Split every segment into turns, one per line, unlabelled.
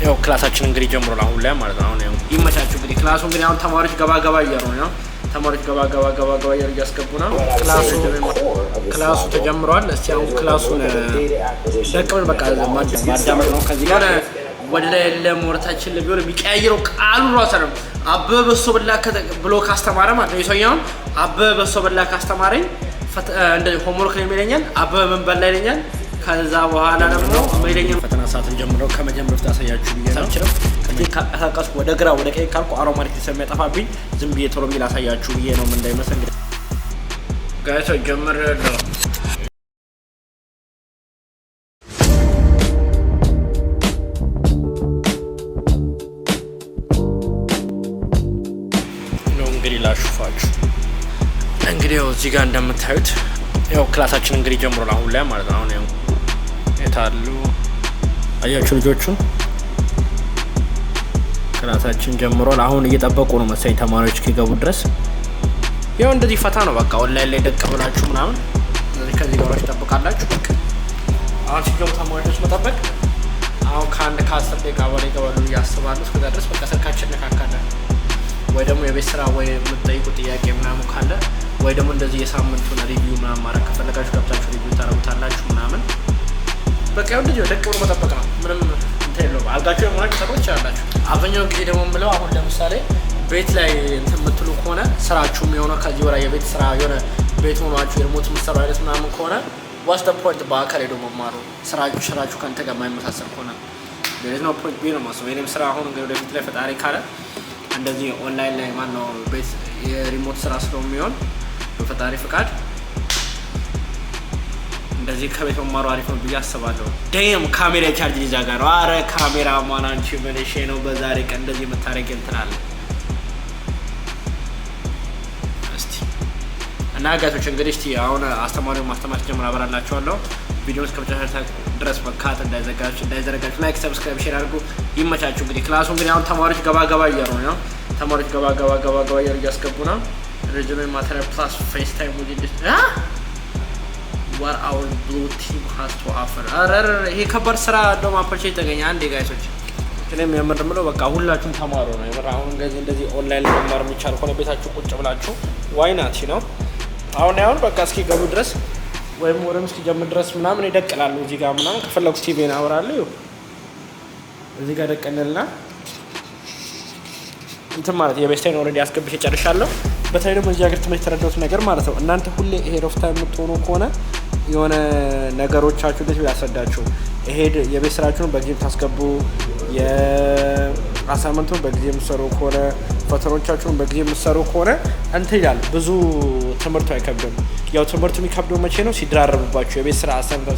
ያው ክላሳችን እንግዲህ ጀምሯል አሁን ላይ ማለት ነው። አሁን ያው ይመቻችሁ እንግዲህ ክላሱ እንግዲህ አሁን ተማሪዎች ገባ እያሉ ነው። ተማሪዎች ገባ እያሉ እያስገቡ ነው። ክላሱ ተጀምሯል። እስቲ አሁን ክላሱን ደቅመን በቃ ማዳመጥ ነው። ከዚህ ጋር ወደ ላይ ለሞርታችን ለቢሆን የሚቀያየረው ቃሉ ራሱ ነው። አበበ በሶ በላ ብሎ ካስተማረ ማለት ነው። ይሰኛውን አበበ በሶ በላ ካስተማረኝ እንደ ሆምወርክ ነው የሚለኛል። አበበ ምን በላ ይለኛል። ከዛ በኋላ ደግሞ መይለኛል ፈተና ሰዓትን ጀምሮ ከመጀመሩ ታሳያችሁ ብዬታችንም ከዚህ ካቀሳቀስኩ ወደ ግራ ወደ ቀኝ ካልኩ አሮማቲክ ስለሚያጠፋብኝ ዝም ብዬ ቶሎ ብዬ ላሳያችሁ ብዬ ነው። ምን እንዳይመስል እንግዲህ ጋይስ ጀምሬያለሁ። እንግዲህ ላሹፋችሁ እንግዲህ ያው እዚህ ጋር እንደምታዩት ያው ክላሳችን እንግዲህ ጀምሯል አሁን ላይ ማለት ነው። አሁን ያው የታሉ አያችሁ ልጆቹ ክላሳችን ጀምሯል። አሁን እየጠበቁ ነው መሰለኝ ተማሪዎች እስኪገቡ ድረስ። ያው እንደዚህ ፈታ ነው በቃ ኦንላይን ላይ ደቅ ብላችሁ ምናምን ከዚህ ጋር ትጠብቃላችሁ። በቃ አሁን ሲገቡ ተማሪዎች መጠበቅ። አሁን ከአንድ ከ10 ደቂቃ በላይ ይገባሉ እያስባሉ። እስከዛ ድረስ በቃ ስልካችን ነካካለን ወይ ደግሞ የቤት ስራ ወይ የምትጠይቁ ጥያቄ ምናምን ካለ ወይ ደግሞ እንደዚህ የሳምንቱን ሪቪው ምናምን ማድረግ ከፈለጋችሁ ገብታችሁ ሪቪው ታረጉታላችሁ ምናምን። በቃ ያው እንደዚህ ደቅ ብሎ መጠበቅ ነው። ምንም እንትን የለውም። አልጋችሁ የሆናችሁ ሰዎች ይችላላችሁ። አብዛኛው ጊዜ ደግሞ የምለው አሁን ለምሳሌ ቤት ላይ እንትን የምትሉ ከሆነ ስራችሁም የሆነ ከዚህ በላይ የቤት ስራ የሆነ ቤት ሆኗችሁ የሪሞት የምትሰሩ አይነት ምናምን ከሆነ ዋስ ደ ፖይንት በአካል ሄዶ መማሩ። ስራችሁ ከአንተ ጋር የማይመሳሰል ከሆነ ሌሎች ነው ፖይንት ቢ ነው ማስበው። የእኔም ስራ አሁን እንግዲህ ወደፊት ላይ ፈጣሪ ካለ እንደዚህ ኦንላይን ላይ ማነው ቤት የሪሞት ስራ ስለሚሆን በፈጣሪ ፍቃድ እንደዚህ ከቤት መማሩ አሪፍ ነው ብዬ አስባለሁ። ደም ካሜራ ቻርጅ ሊዘጋ ነው። አረ ካሜራ ማን አንቺ ምን እሺ ነው በዛሬ ቀን እንደዚህ የምታረግ እንትናለ እስቲ እና ጋቶች እንግዲህ እስቲ አሁን አስተማሪው ማስተማር ጀምራ አበራላችኋለሁ። ቪዲዮውን እስከመጨረሻ ድረስ መካተት እንዳይዘረጋችሁ ላይክ፣ ሰብስክራይብ፣ ሼር አድርጉ። ይመቻችሁ እንግዲህ ክላሱ እንግዲህ አሁን ተማሪዎች ገባ እያሉ ነው። ተማሪዎች ገባ እያሉ እያስገቡ ነው። ሪጅናል ማቴሪያል ፕላስ ፌስ ታይም ዊዝ what our blue team has to offer። ይሄ ከባድ ስራ እንደውም አፖርቹኒቲ ተገኘ አንዴ ጋይሶች። እኔም የምንምለው በቃ ሁላችሁም ተማሩ ነው የምር። አሁን እንደዚህ ኦንላይን መማር የሚቻል ከሆነ ቤታችሁ ቁጭ ብላችሁ ዋይ ናት ነው። አሁን በቃ እስኪገቡ ድረስ ወይም ወረም እስኪጀምር ድረስ ምናምን ይደቅላሉ። እዚህ ጋር ምናምን ከፈለጉ ቲቪን አወራለሁ። እዚህ ጋር ደቀነልና እንትን ማለት የቤስታይን ኦልሬዲ አስገብቼ ጨርሻለሁ። በተለይ ደግሞ እዚህ ሀገር ትምህርት የተረዳሁት ነገር ማለት ነው እናንተ ሁሌ ሄድ ኦፍ ታይም የምትሆኑ ከሆነ የሆነ ነገሮቻችሁ እንዴት ያስረዳችሁ ሄድ የቤት ስራችሁን በጊዜ ታስገቡ፣ የአሳይመንቱን በጊዜ የምትሰሩ ከሆነ ፈተናዎቻችሁን በጊዜ የምትሰሩ ከሆነ እንትን ይላል። ብዙ ትምህርቱ አይከብድም። ያው ትምህርቱ የሚከብደው መቼ ነው? ሲደራረቡባችሁ የቤት ስራ አሳይመንት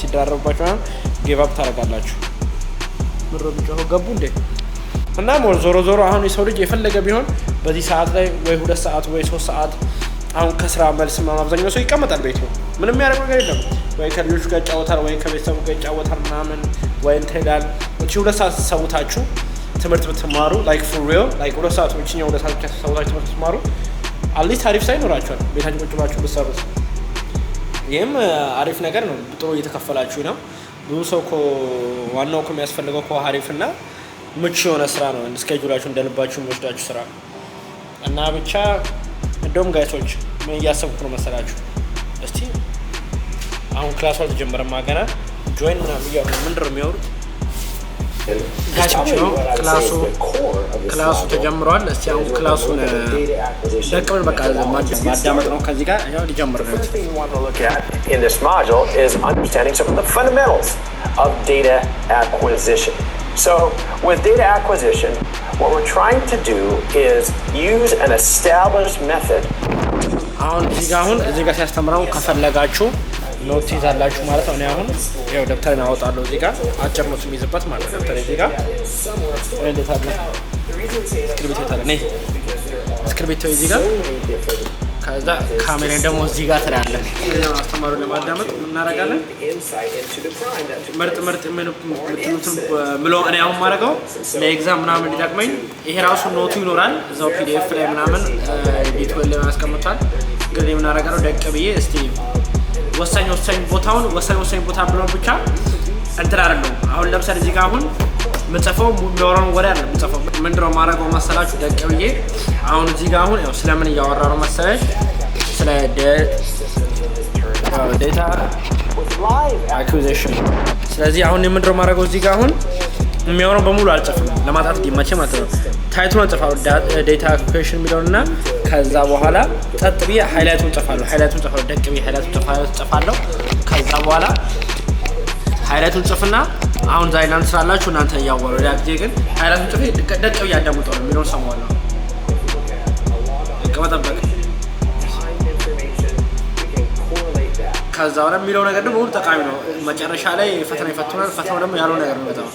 ሲደራረቡባችሁ ምናምን ጌቭ አፕ ታደርጋላችሁ። ምሮ ብቻው ገቡ እንዴ እና ዞሮ አሁን የሰው ልጅ የፈለገ ቢሆን በዚህ ሰዓት ላይ ወይ 2 ሰዓት ወይ 3 ሰዓት አሁን ከስራ መልስ አብዛኛው ሰው ይቀመጣል ቤት ነው። ምንም የሚያደርገው ነገር የለም። ወይ ከልጆቹ ጋር ይጫወታል፣ ወይ ከቤተሰቡ ጋር ይጫወታል ምናምን ወይ እንትን ይላል። እቺ 2 ሰዓት ሰውታችሁ ትምህርት ብትማሩ ላይክ ፎር ሪል ላይክ 2 ሰዓት ወይ 2 ሰዓት ሰውታችሁ ትምህርት ብትማሩ አትሊስት አሪፍ ሳይኖራችኋል ቤታችሁ ቁጭ ብላችሁ ብትሰሩት። ይህም አሪፍ ነገር ነው። ጥሩ እየተከፈላችሁ ነው። ብዙ ሰው ዋናው የሚያስፈልገው አሪፍና ምቹ የሆነ ስራ ነው። ስኬጁላችሁ እንደልባችሁ የሚወስዳችሁ ስራ እና ብቻ እንደውም ጋይሶች ምን እያሰብኩ ነው መሰላችሁ? እስቲ አሁን ክላሱ አልተጀመረም ገና ጆይን ምናምን እያሉ ምንድን ነው የሚያወሩት ጋይሶች? ነው ክላሱ ተጀምሯል። እስቲ አሁን ክላሱን ደቅመን በቃ ማዳመጥ ነው። ከዚህ ጋር ያው ሊጀምር ነው።
In this module is understanding some of the fundamentals of data acquisition. So with data acquisition, what we're trying to do is use an established method.
አሁን እዚህ ጋር ሲያስተምረው ከፈለጋችሁ ኖት ይዛላችሁ ማለት ነው። እኔ አሁን ያው ደብተርን አወጣለሁ እዚህ ጋር አጭር ኖት የሚይዝበት ማለት ነው። ደብተር እዚህ ጋር እንዴት አለ እስክሪብቶ እዚህ ጋር ከዛ ካሜራን ደግሞ እዚህ ጋር ትላለህ። አስተማሪውን ለማዳመጥ ምን እናደርጋለን? ምርጥ የምትሉትን ብለው እኔ አሁን ማድረገው ለኤግዛም ምናምን እንዲጠቅመኝ ይሄ ራሱ ኖቱ ይኖራል እዛው ፒዲኤፍ ላይ ምናምን ዲቴል ላይ ማስቀምጣል። እንግዲህ ምን እናደርጋለሁ? ደቅ ብዬ እስቲ ወሳኝ ቦታ ብሎ ብቻ እንትን አይደለም። አሁን ለምሳሌ እዚህ ጋር አሁን ምጽፈው የሚያወራውን ወሬ አይደለም ምጽፈው ምንድነው ማረገው መሰላችሁ ደቀብዬ አሁን እዚህ ጋር አሁን ያው ስለምን እያወራ ነው መሰለሽ ስለ ዴታ አኩዚሽን ስለዚህ አሁን ምንድነው ማረገው እዚህ ጋር አሁን የሚያወራው በሙሉ አልጽፍም ለማጣት ዲማቼ ማለት ነው ታይትሉን ጽፋው ዴታ አኩዚሽን የሚለውና ከዛ በኋላ ጸጥብዬ ሃይላይቱን ጽፋለሁ ደቀብዬ ሃይላይቱን ጽፋለሁ ከዛ በኋላ ሃይላይቱን ጽፍና አሁን ዛይናን ስላላችሁ እናንተ ያወሩ ያግዜ ግን ሃይላይቱን ጽፌ ደቀው ያዳምጠው ነው የሚለው ሰማዋለሁ ከመጠበቅ ከዛ ወራ የሚለው ነገር ደግሞ ሁሉ ጠቃሚ ነው መጨረሻ ላይ ፈተና ይፈትናል ፈተናው ደግሞ ያለው ነገር ነው በጣም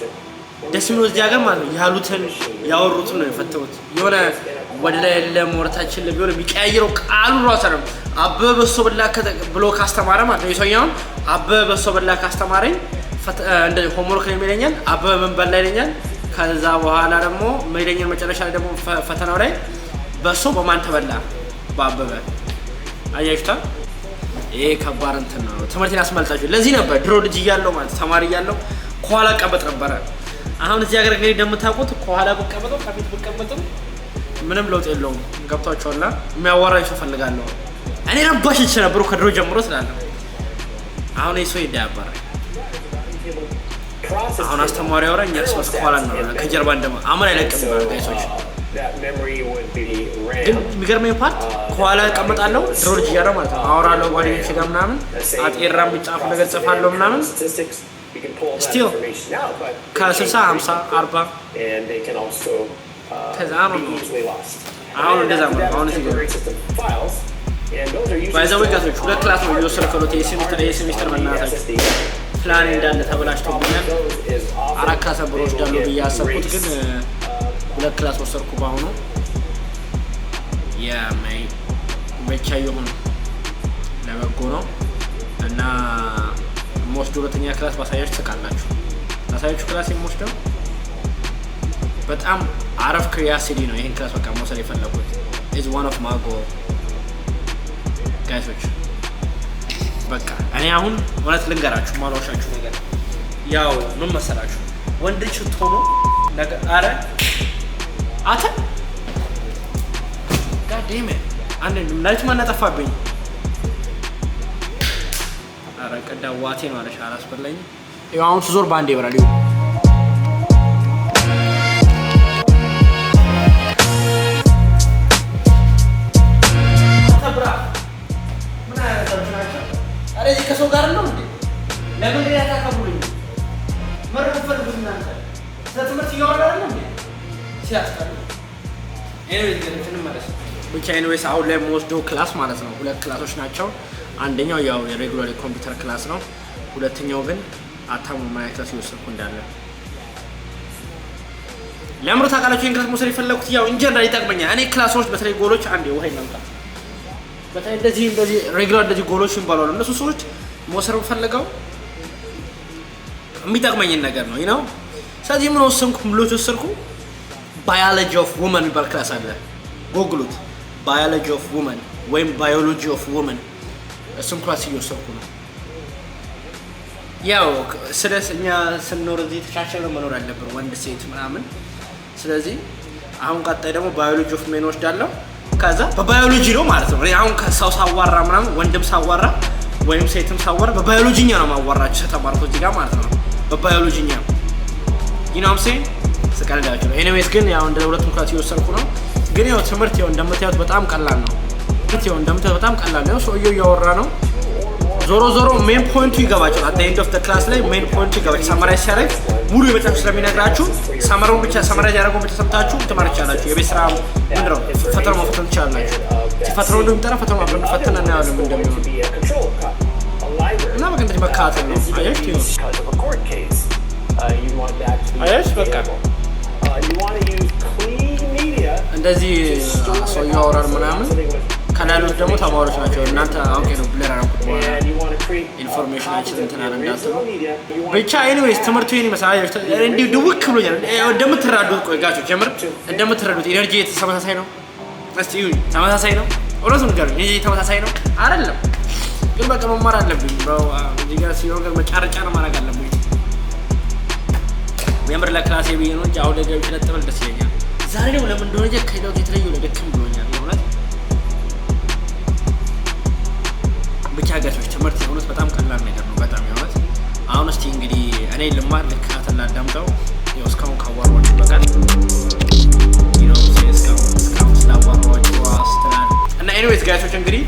ደስ የሚለው እዚህ ሀገር ማለት ነው ያሉትን ያወሩትን ነው የፈተኑት የሆነ ወደ ላይ ለሞርታችን ለቢሆን የሚቀያየረው ቃሉ ራሱ ነው አበበ በሶ በላ ብሎ ካስተማረ ማለት ነው የሰውኛውን አበበ በሶ በላ ካስተማረኝ እንደ ሆምወርክ ነው የሚለኛል አበበ ምን በላ ይለኛል ከዛ በኋላ ደግሞ መይለኛል መጨረሻ ላይ ደግሞ ፈተናው ላይ በሶ በማን ተበላ በአበበ አያይፍታ ይሄ ከባድ እንትን ነው ትምህርትን ያስመልጣችሁ ለዚህ ነበር ድሮ ልጅ እያለሁ ማለት ተማሪ እያለሁ ኋላ ቀበጥ ነበር አሁን እዚህ ሀገር ግን እንደምታውቁት ኋላ በቀበጠው ከፊት በቀበጠው ምንም ለውጥ የለውም ገብታችኋል የሚያወራኝ ሰው ፈልጋለሁ እኔ ረባሽ እቺ ነበር ከድሮ ጀምሮ ስላለው አሁን እሱ ይዳባራ አሁን አስተማሪ ያወራኝ ያስወስ ኋላ ነው ከጀርባ እንደማ አመን አይለቅም ጋይሶች ግን የሚገርመኝ ፓርት ኋላ ቀመጣለሁ ድሮ ልጅ ያለው ማለት ነው አወራለሁ ጓደኞቼ ጋር ምናምን አጤራም ቢጻፍ ነገር ጽፋለሁ ምናምን still ከ60 50 40 ከዛም አሁን እንደዛ ነው አሁን እዚህ ባይዛው ጋቶች ሁለት ክላስ ነው እየወሰድኩት የሴሚስተር መናታችሁ ፕላን እንዳለ ተበላሽቶብኛል አራት ክላስ አብሮች ዳሉ በያሰብኩት ግን ሁለት ክላስ ወሰድኩ ባሁኑ የማይ ብቻ ይሁን ለበጎ ነው እና ሞስት ሁለተኛ ክላስ ባሳያችሁ ተቃላችሁ ታሳያችሁ ክላስ የሞስደው በጣም አረፍ ክሪያሲቲ ነው ይሄን ክላስ በቃ መውሰድ የፈለኩት is one of my goal ጋይሶች በቃ እኔ አሁን ማለት ልንገራችሁ ማለዋሻችሁ ነገር ያው ምን መሰላችሁ ወንድች ቶሎ ነገር አረ አተ ጋዴም አንዴ ምናልባት ማናጠፋብኝ አረ ቀዳ ዋቴ ነው አለሽ አላስበላኝ ይሄው አሁን ዞር ባንዴ ይበራል አረዚ ከሰው ጋር ነው እንዴ ለምን ያታከቡልኝ መረፈል ብናንተ ስለትምህርት እያወራን ነው እንዴ ሲያስቀር ብቻ ኤኒዌይስ አሁን ላይ የምወስደው ክላስ ማለት ነው ሁለት ክላሶች ናቸው አንደኛው ያው የሬጉላር ኮምፒውተር ክላስ ነው ሁለተኛው ግን አታሙ ማያ ክላስ ይወስድኩ እንዳለ ለምሮ ታቃላችሁ እንግሊዝ መውሰድ የፈለኩት ያው ኢንጀነራል ይጠቅመኛል እኔ ክላሶች በተለይ ጎሎች አንዴ ወይ እናንተ በተለይ እንደዚህ ሬጉላር እንደዚህ ጎሎች ይባላሉ እነሱ ሰዎች መውሰድ ፈልገው የሚጠቅመኝ ነገር ነው you know ስለዚህ ምን ወሰንኩ ብሎች ወሰድኩ ባዮሎጂ ኦፍ ውመን ይባል ክላስ አለ ጎግሉት ባዮሎጂ ኦፍ ውመን ወይም ባዮሎጂ ኦፍ ውመን እሱን ክላስ እየወሰድኩ ነው ያው ስለኛ ስንኖር እዚህ ተቻችለን መኖር አለብን ወንድ ሴት ምናምን ስለዚህ አሁን ቀጣይ ደግሞ ባዮሎጂ ኦፍ ሜን ወስዳለሁ ከዛ በባዮሎጂ ነው ማለት ነው አሁን ከሰው ሳዋራ ምናምን ወንድም ሳዋራ ወይም ሴትም ሳዋራ በባዮሎጂኛ ነው ማዋራችሁ ተማርኩት እዚህ ጋር ማለት ነው በባዮሎጂኛ you know what I'm saying ስቀልዳችሁ ነው ኤኒዌይስ ግን ያው እንደ ሁለቱም ክላስ እየወሰድኩ ነው ግን ያው ትምህርት ያው እንደምታዩት በጣም ቀላል ነው ያው እንደምታዩት በጣም ቀላል ነው ሰውየው ያወራ ነው ዞሮ ሜን ፖይንቱ ይገባችኋል at the end of the class ላይ ሜን ፖይንቱ ይገባችኋል ሰማራይዝ ሲያደርግ ሙሉ የበታች ስለሚነግራችሁ ሰማራውን ብቻ ሰማራይዝ ያደርገው ብቻ ሰምታችሁ ትማርቻላችሁ የቤት ስራ ምንድነው ፈተናው መፈተን ትችላላችሁ ፈተናው እንደምጠራ ፈተናው አብረን ፈተና ነው ያለው እንደሚሆን እና በቀንት መካተል ነው አያችሁ አያችሁ በቃ እንደዚህ ሰው ያወራል ምናምን ካናሎች ደግሞ ተማሪዎች ናቸው እናንተ አውቄ ነው ብለር አረኩት ኢንፎርሜሽናችን እንትና እንዳትሉ ብቻ ኤኒዌይስ ትምህርቱ ይሄን ይመስላል እንዴ ድውክ ብሎኛል እንደምትራዱት ቆይ ጋቾች ጀምር እንደምትራዱት ኢነርጂ የተሰማሳይ ነው እስቲ ይሁን ተመሳሳይ ነው ወራሱን ጋር ይሄ ተመሳሳይ ነው አይደለም ግን በቃ መማር አለብኝ ብሮ እዚህ ጋር ሲሆን መጫረጫ ነው ማድረግ አለብኝ የምር ለክላሴ ብዬ ነው እንጂ አሁን ለገብቼ ለጥበል ደስ ይለኛል። ዛሬ ደግሞ ለምን እንደሆነ እንጂ ከሌላው የተለየ ለደክም ብሎኛል የእውነት። ብቻ ጋቶች ትምህርት የእውነት በጣም ቀላል ነገር ነው በጣም የእውነት። አሁን እስቲ እንግዲህ እኔ ልማር ልከታተል ላዳምጠው። ያው እስካሁን ካዋራኋችሁ በቃል እስካሁን ስላዋራኋችሁ አስተናል እና ኤኒዌይስ ጋቶች እንግዲህ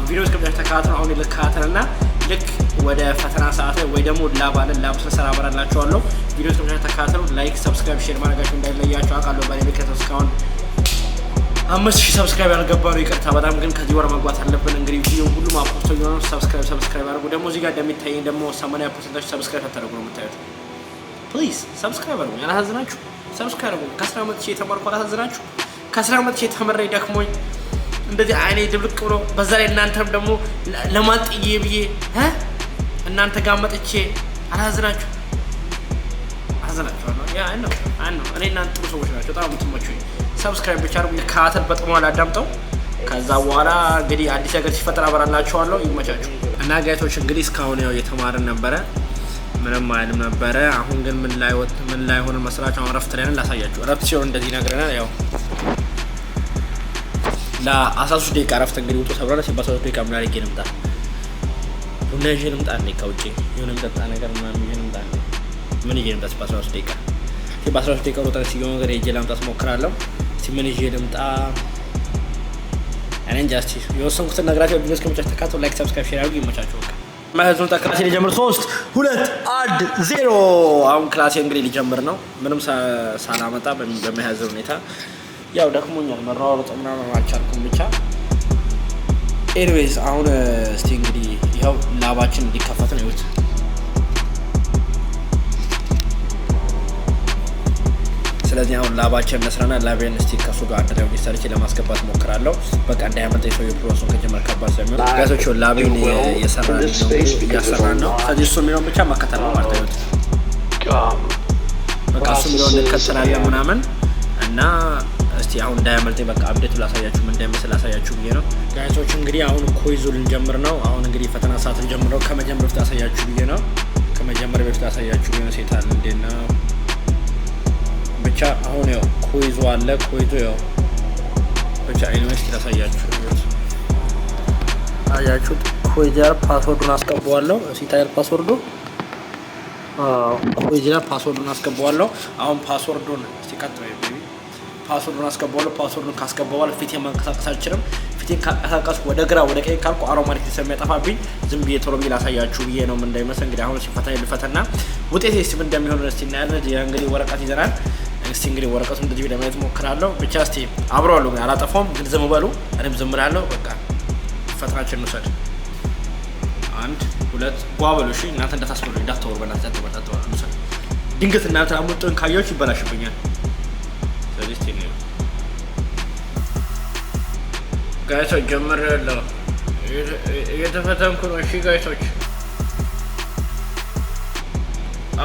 ቪዲዮ እስከብቻችሁ ተከታተሉ። አሁን ልከታተልና ልክ ወደ ፈተና ሰዓት ወይ ደግሞ ላብ ስንሰራ አበራላችኋለሁ። ቪዲዮ እስከብቻችሁ ተከታተሉ። ላይክ፣ ሰብስክራይብ፣ ሼር ማድረጋችሁ እንዳይለያችሁ አውቃለሁ። ባለ ምክንያት እስካሁን 5000 ሰብስክራይብ ያልገባ ነው ይቅርታ በጣም ግን ከዚህ ወር መግባት አለብን። እንግዲህ ቪዲዮ ሁሉም አፖስቶ ነው። ሰብስክራይብ አድርጉ። ደግሞ እዚህ ጋር እንደሚታየኝ ደግሞ 80% ሰብስክራይብ አታደርጉ ነው የምታዩት። ፕሊዝ ሰብስክራይብ አድርጉ። ያላሳዝናችሁ ሰብስክራይብ አድርጉ። ከ10 ዓመት የተማርኩ አላሳዝናችሁ። ከ10 ዓመት የተመረኝ ደክሞኝ እንደዚህ አይኔ ድብልቅ ብሎ በዛ ላይ እናንተም ደግሞ ለማጥዬ ብዬ እናንተ ጋር መጥቼ አላሳዝናችሁ። አዘናችኋለሁ። ያ አይ ነው እኔ እናንተ ጥሩ ሰዎች ናቸው። በጣም የምትመቹኝ ሰብስክራይብ ብቻ አድርጉ። ከአተል በጥሟል አዳምጠው። ከዛ በኋላ እንግዲህ አዲስ ነገር ሲፈጠር አበራላችኋለሁ። ይመቻችሁ እና ጋይቶች እንግዲህ እስካሁን ያው እየተማርን ነበረ ምንም አይልም ነበረ። አሁን ግን ምን ላይ ሆነ መስራች አሁን ረፍት ላይ ነን። ላሳያችሁ። ረፍት ሲሆን እንደዚህ ነግረናል። ያው ለ13 ደቂቃ ረፍት እንግዲህ ውጡ ተብሏል። በ13 ደቂቃ ምን አድርጌ ልምጣ? ቡና ይዤ ልምጣ? እኔ ከውጭ የሆነ የምጠጣ ነገር ምናምን ይዤ ልምጣ? ምን ይዤ ልምጣ? በ13 ደቂቃ በ13 ደቂቃ ወጣ ሲሆን ነገር ይዤ ላምጣት ሞክራለሁ። ምን ይዤ ልምጣ? እኔ እንጃ። እስኪ የወሰንኩትን ነገራችሁ ቪዲዮ እስከመጨረሻ ተከታተሉ። ላይክ፣ ሰብስክራይብ፣ ሼር አድርጉ። ይመቻችሁ። በቃ ማህዙን ክላሴ ሊጀምር 3 2 1 0 አሁን ክላሴ እንግዲህ ሊጀምር ነው። ምንም ሳላመጣ በሚያዝር ሁኔታ ያው ደክሞኛል። መራወጥ ምናምን አልቻልኩም ብቻ ኤኒዌይስ አሁን እስቲ እንግዲህ ይኸው ላባችን እንዲከፈት ነው ይሁት። ስለዚህ አሁን ላባችን መስራና ላቤን እስቲ ከሱ ጋር አድርገን ሪሰርች ለማስገባት ሞክራለሁ። በቃ እንዳያመልጠኝ ሰው የፕሮሰሱን ከጀመር ከባድ ስለሚሆን ጋዞች ላቤን እያሰራን ነው። ከዚህ እሱ የሚለውን ብቻ መከተል ነው ማለት ነው። በቃ እሱ የሚለውን እንከተላለን ምናምን እና እስቲ አሁን እንዳያመልጠኝ በቃ አፕዴቱ ላሳያችሁ ምን እንደሚመስል ላሳያችሁ ብዬ ነው። ጋይሶች እንግዲህ አሁን ኮይዙ ልንጀምር ነው። አሁን እንግዲህ ፈተና ሰዓት ልንጀምር ነው። ከመጀመር በፊት ላሳያችሁ ብዬ ነው። ሴት አለ እንዴት ነው ብቻ አሁን ያው ኮይዙ አለ። ኮይዙ ያው ብቻ ኢንቨስት ላሳያችሁ አያችሁት። ኮይዘር ፓስወርዱን አስገባዋለሁ። ሲታይል ፓስወርዱ ኮይዘር ፓስወርዱን አስገባዋለሁ። አሁን ፓስወርዱን ሲቀጥል ፓስወርዱን አስገባዋለሁ። ፓስወርዱን ካስገባዋለሁ ፊቴን ማንቀሳቀስ አልችልም። ፊቴን ካንቀሳቀስኩ ወደ ግራ ወደ ቀኝ ካልኩ አውቶማቲክ ስለሚያጠፋብኝ ዝም ብዬ ቶሎ ብዬ ላሳያችሁ ብዬ ነው። ምን እንዳይመስል እንግዲህ አሁን ሲፈታ ልፈተና ውጤት ምን እንደሚሆን እስቲ እናያለን። እንግዲህ ወረቀት ይዘናል። እስቲ እንግዲህ ወረቀቱን እንደዚህ ለማየት ሞክራለሁ። ብቻ እስቲ አብረዋለሁ ግን አላጠፋውም። ግን ዝም በሉ እኔም ዝም እላለሁ። በቃ ፈተናችን እንውሰድ። 1 2 ጓበሉ። እሺ እናንተ እንዳታስበሉ እንዳታወሩ በእናትህ ተጠበጣጣው እንውሰድ። ድንገት እናንተ አሞጥን ካያችሁ ይበላሽብኛል። ስለዚህ እስቲ ነው ጋይሶች ጀምሬያለሁ። እየተፈተንኩ ነው። እሺ ጋይሶች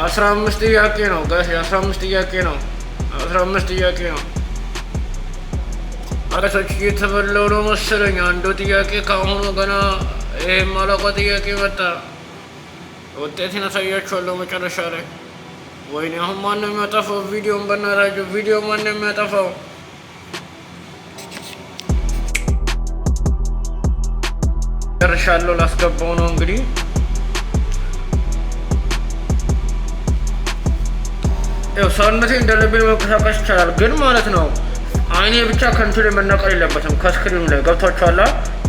15 ጥያቄ ነው ጋይስ 15 ጥያቄ ነው። 15 ጥያቄ ነው ጋይሶች። እየተበላው ነው መሰለኝ። አንዱ ጥያቄ ከአሁኑ ገና ይሄ ማለቋ ጥያቄ መጣ። ውጤቴን አሳያችኋለሁ መጨረሻ ላይ። ወይኔ አሁን ማነው የሚያጠፋው ቪዲዮን? በእናታችሁ ቪዲዮ ማነው የሚያጠፋው? ጨርሻለሁ። ላስገባው ነው እንግዲህ ያው ሰውነቴ እንደልቤን መንቀሳቀስ ይቻላል፣ ግን ማለት ነው አይኔ ብቻ ከእንትን ላይ መነቀል የለበትም። ከስክሪኑ ላይ ገብቷችኋል?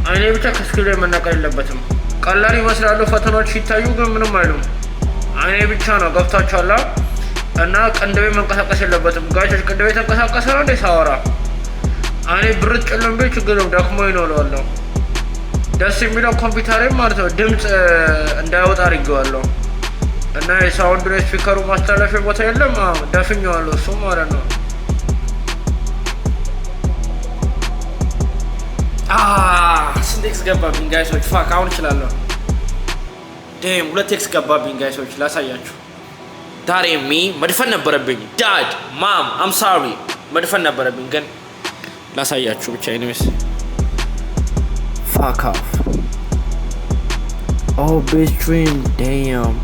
አይኔ ብቻ ከስክሪኑ ላይ መነቀል የለበትም። ቀላል ይመስላሉ ፈተናዎች ሲታዩ፣ ግን ምንም አይሉም። አይኔ ብቻ ነው። ገብቷችኋል? እና ቅንድቤ መንቀሳቀስ የለበትም። ጋይሶች ቅንድቤ ተንቀሳቀሰ ነው እንዴ ሳወራ? አይኔ ብርት ጭልም ቢል ችግር ነው። ደክሞኝ ነው እለዋለሁ። ደስ የሚለው ኮምፒውተሬም ማለት ነው ድምፅ እንዳይወጣ አድርጌዋለሁ። እና የሳውንድ ስፒከሩ ማስተላለፊያ ቦታ የለም። ደፍኜዋለሁ እሱ ማለት ነው። ስንት ኤክስ ገባብኝ ጋይሶች? ፋክ አሁን እችላለሁ። ዴም 2 ኤክስ ገባብኝ ጋይሶች። ላሳያችሁ። ዳሬሚ መድፈን ነበረብኝ። ዳድ ማም አም ሳሪ መድፈን ነበረብኝ፣ ግን ላሳያችሁ ብቻ ኢኒዌይስ ፋክ ኦፍ ኦ ቤስትሪም ዴም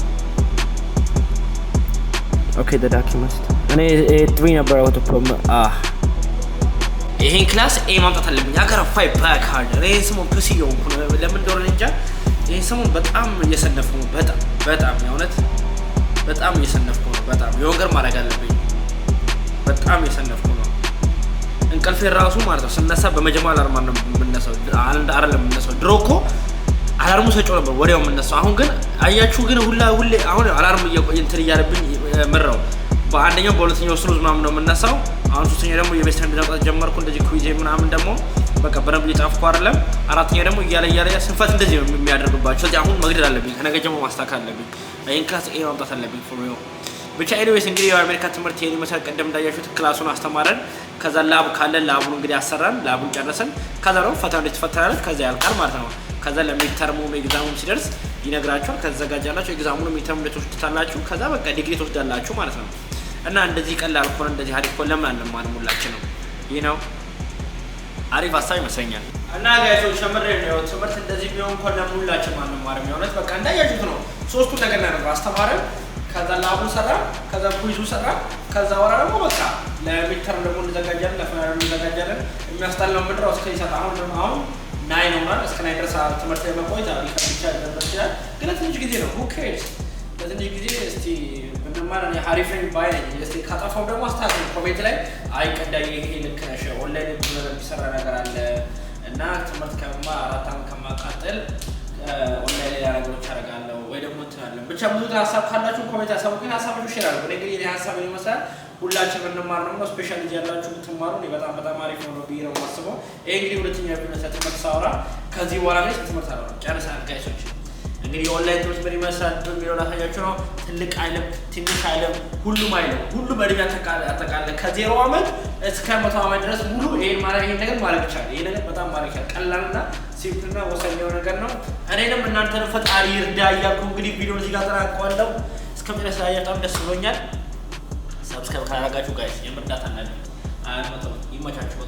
Okay, the document. እኔ 3 ነበር አውቶ ፕሮም ይሄን ክላስ ኤ ማምጣት አለብኝ። አገር 5 ባክ ሃርድ እኔ ስሙ ፕሲዮ ለምን እንደሆነ እንጃ። ይሄ ስሙ በጣም እየሰነፍኩ ነው። በጣም የእውነት በጣም እየሰነፍኩ ነው። በጣም የወንገር ማድረግ አለብኝ። በጣም እየሰነፍኩ ነው። እንቅልፌ ራሱ ማለት ነው ስነሳ በመጀመሪያ አላርም ነው የምነሳው። አንድ አይደለም የምነሳው። ድሮ እኮ አላርሙ ሰጪው ነበር ወዲያው የምነሳው። አሁን ግን አያችሁ ግን ሁሌ አሁን አላርም እንትን እያለብኝ ምራው በአንደኛው በሁለተኛው ስሩዝ ምናምን ነው የምነሳው። አሁን ሶስተኛው ደግሞ የቤት ስራ ማውጣት ጀመርኩ። እንደዚህ ኩዊዝ ምናምን ደግሞ በቃ በረብ እየጻፍኩ አይደለም። አራተኛው ደግሞ እያለ ስንፈት እንደዚህ ነው የሚያደርግባቸው። ስለዚህ አሁን መግደል አለብኝ። ከነገ ጀምሮ ማስተካከል አለብኝ። ይሄን ክላስ ኤ ማምጣት አለብኝ ፎር ዩ ብቻ። ኤኒዌይስ እንግዲህ የአሜሪካ ትምህርት ይሄን መሰረት ቀደም እንዳያችሁት ክላሱን አስተማረን። ከዛ ላብ ካለ ላቡን እንግዲህ አሰራን። ላቡን ጨረሰን። ከዛ ደግሞ ፈተናው እንድትፈተናለች። ከዛ ያልቃል ማለት ነው። ከዛ ለሚተርሙ ኤግዛሙም ሲደርስ ይነግራችኋል። ከተዘጋጃላችሁ ኤግዛሙንም ሚተርሙ ልትወስዱታላችሁ። ከዛ በቃ ዲግሪ ትወስዳላችሁ ማለት ነው። እና እንደዚህ ቀላል ኮን እንደዚህ አሪፍ ኮን ለምን አንማርም ሁላችንም? ይሄ ነው አሪፍ ሀሳብ ይመስለኛል። እና ጋይሶች ሸምሬ ነው ትምህርት እንደዚህ ቢሆን ኮን ለምን ሁላችንም አንማርም? የእውነት በቃ እንዳያችሁት ነው። ሶስቱን ነገር ነው አስተማረን። ከዛ ላቡ ሰራ፣ ከዛ ኩይዙ ሰራ፣ ከዛ ወራ ደግሞ በቃ ለሚተርም ደግሞ እንዘጋጃለን፣ ለፋይናል እንዘጋጃለን። የሚያስጠላው ምድራው እስከ ይሰጣ አሁን ናይ ነው ማለት እስከ ናይ ድረስ ትምህርት ለመቆየት አሪፍ ይችላል። ግን ትንሽ ጊዜ ነው። who cares? በትንሽ ጊዜ እስቲ ብንማር እኔ አሪፍ ነኝ ባይ ነኝ። እስቲ ካጠፋው ደግሞ አስተካክል ኮሜንት ላይ አይቀዳይ ይሄ ልክ ነሽ ኦንላይን ብዙ ነገር የሚሰራ ነገር አለ እና ትምህርት ከመማር 4 ዓመት ከማቃጠል ኦንላይን ላይ ነገሮች አደርጋለሁ ወይ ደግሞ እንትናለን። ብቻ ብዙ ሀሳብ ካላችሁ ኮሜንት አሳውቁኝ። ሀሳባችሁ ሼር አድርጉ። እንግዲህ እኔ ሀሳብ ይመስላል ሁላችን እንማር ነው። ስፔሻሊ ያላችሁ ብትማሩ በጣም በጣም አሪፍ ነው ብዬ ነው የማስበው። ይሄ እንግዲህ ሁለተኛ ቪዲዮ ትምህርት ሳወራ ከዚህ በኋላ ላይ ትምህርት አወራ ጨርሰናል ጋይሶች። እንግዲህ ኦንላይን ትምህርት ምን ይመስላል የሚለው ላሳያችሁ ነው። ትልቅ አይለም ትንሽ አይለም ሁሉም አይለም ሁሉም እድሜ አጠቃላይ ከ0 ዓመት እስከ 100 ዓመት ድረስ ሙሉ ይሄን ነገር ማድረግ ይቻላል። ይሄ ነገር በጣም ማድረግ ይቻላል። ቀላልና ሲምፕልና ወሳኝ የሆነ ነገር ነው። እኔንም እናንተን ፈጣሪ ይርዳ እያልኩ እንግዲህ ቪዲዮውን እዚህ ጋር አጠናቅቀዋለሁ። እስከመጨረሻ በጣም ደስ ብሎኛል። ሰብስክራይብ ካላደረጋችሁ ጋይስ የምርዳታ እናለን። ይመቻችሁ።